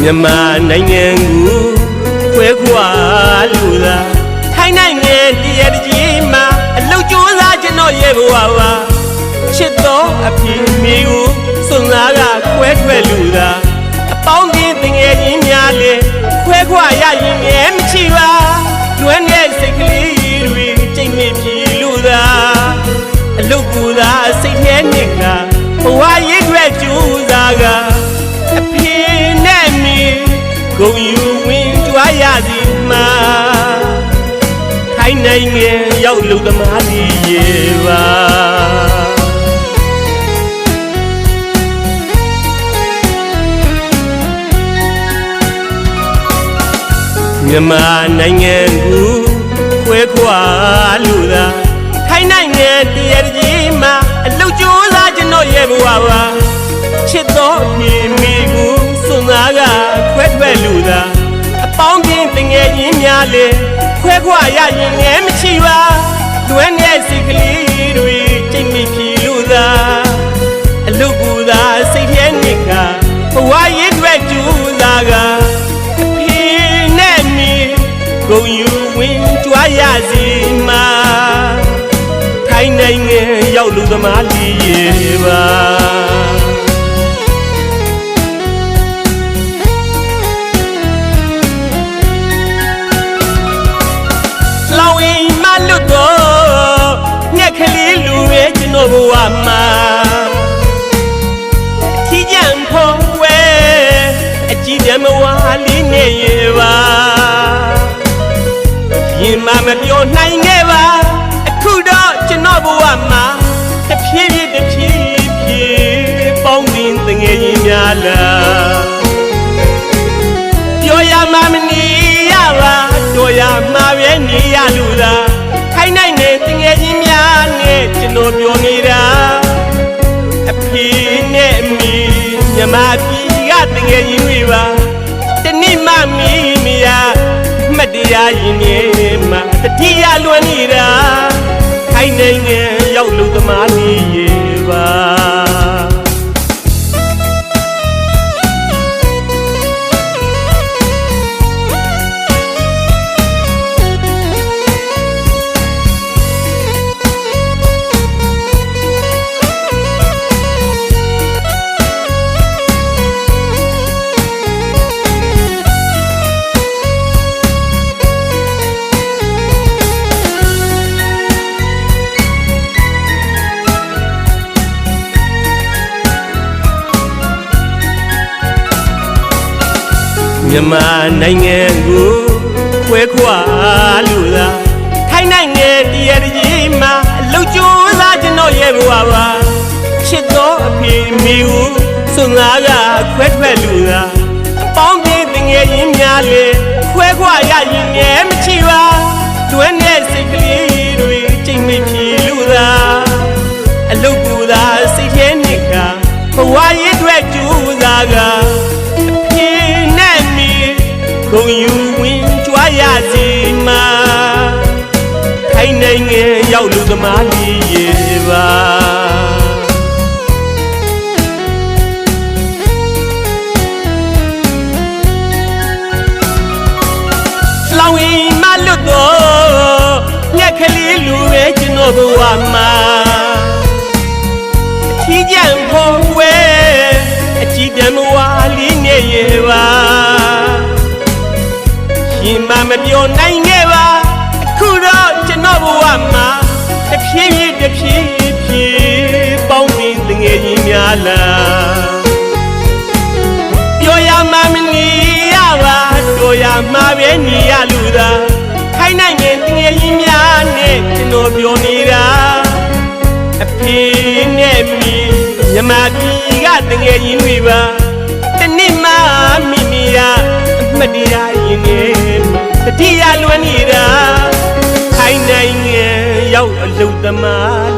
မြန်မာနိုင်ငံကိုခွဲခွာလို့သာထိုင်းနိုင်ငံတရကြီးမှာအလုတ်ကြိုးစားကျွန်တော်ရဲ့ဘဝပါချစ်တော်အဖေမိကိုစွန့်စားကခွဲထွက်လို့သာအပေါင်းချင်းတငယ်ချင်းများလေခွဲခွာရရင်ငယ်မချီပါလွမ်းတဲ့စိတ်ကလေးတွေကြိတ်မိပြီလို့သာအလုတ်ကိုသာစိတ်ထဲနှစ်ကဘဝရေးအတွက်ကြိုးစားကအဖေနဲ့မိဂုံယူဝင်ကြွားရစီမှာထိုင်းနိုင်ငံရောက်လို့သမားလေးရေပါမြန်မာနိုင်ငံကိုခွဲခွာလို့သာထိုင်းနိုင်ငံတရကြီးမှာအလုတ်ကြိုးစားကျွန်တော်ရဲ့ဘဝပါချစ်တော်မိမိကိုစွန့်စားကခွဲထွက်လို့သာအပေါင်းချင်းတငယ်ချင်းများလေခွဲခွာရရင်ငယ်မချီပါလွမ်းတဲ့စိတ်ကလေးတွေကြိတ်မိပြီလို့သာအလုတ်ကိုသာစိတ်ထဲနှစ်ကဘဝရေးအတွက်ကြိုးစားကအဖေနဲ့မိဂုံယူဝင်ကြွားရစီမှာထိုင်းနိုင်ငံရောက်လို့သမားလေးရေပါလောင်ရင်မလွတ်တော့ညက်ကလေးလူရဲ့ကျွန်တော်ဘဝမှာထီးကြံဖို့ဝဲအကြည့်တမဝါလေးနေရပါရင်မမပြောနိုင်ခဲ့ပါအခုတော့ကျွန်တော်ဘဝမှာတစ်ဖြည်းဖြည်းပေါင်းတင်တငယ်ချင်းများလားပြောရမှမနေရပါတော်ရမှာပဲနေရလို့သာထိုင်းနိုင်ငံတငယ်ချင်းများနဲ့ကျွန်တော်ပြောနေတာအဖေနဲ့အမေမြန်မာပြည်ကတငယ်ချင်းတွေပါတနေ့မှမိမရမတရားရင်မြဲမှာတတိယလွန်နေတာထိုင်းနိုင်ငံရောက်လို့သမားလေးရေပါမြန်မာနိုင်ငံကိုခွဲခွာလို့သာထိုင်းနိုင်ငံတရကြီးမှာအလုတ်ကြိုးစားကျွန်တော်ရဲ့ဘဝပါချစ်တော်အဖေမိကိုစွန့်စားကခွဲထွက်လို့သာအပေါင်းချင်းတငယ်ချင်းများလေခွဲခွာရရင်ငယ်မချီပါတွန်းတဲ့စိတ်ကလေးတွေကြိတ်မိပြီလို့သာအလုတ်ကိုသာစိတ်ထဲနှစ်ကဘဝရေးအတွက်ကြိုးစားကဂုံယူဝင်ကြွားရစီမှာထိုင်းနိုင်ငံရောက်လို့သမားလေးရေပါလောင်ရင်မလွတ်တော့ညက်ကလေးလူရဲ့ကျွန်တော်ဘဝမှာအထီးကျန်ဖို့ဝဲအကြည့်တမဝါလေးနေရပါရင်မမပြောနိုင်ခဲ့ပါအခုတော့ကျွန်တော်ဘဝမှာတစ်ဖြည်းဖြည်းပေါင်းတင်တငယ်ချင်းများလားပြောရမှမနေရပါတော်ရမှာပဲနေရလို့သာထိုင်းနိုင်ငံတငယ်ချင်းများနဲ့ကျွန်တော်ပြောနေတာအဖေနဲ့မိမြန်မာပြည်ကတငယ်ချင်းတွေပါတနေ့မှမိမိရမတရားရင်နေတတိယလွန်နေတာထိုင်းနိုင်ငံရောက်အလုတ်သမား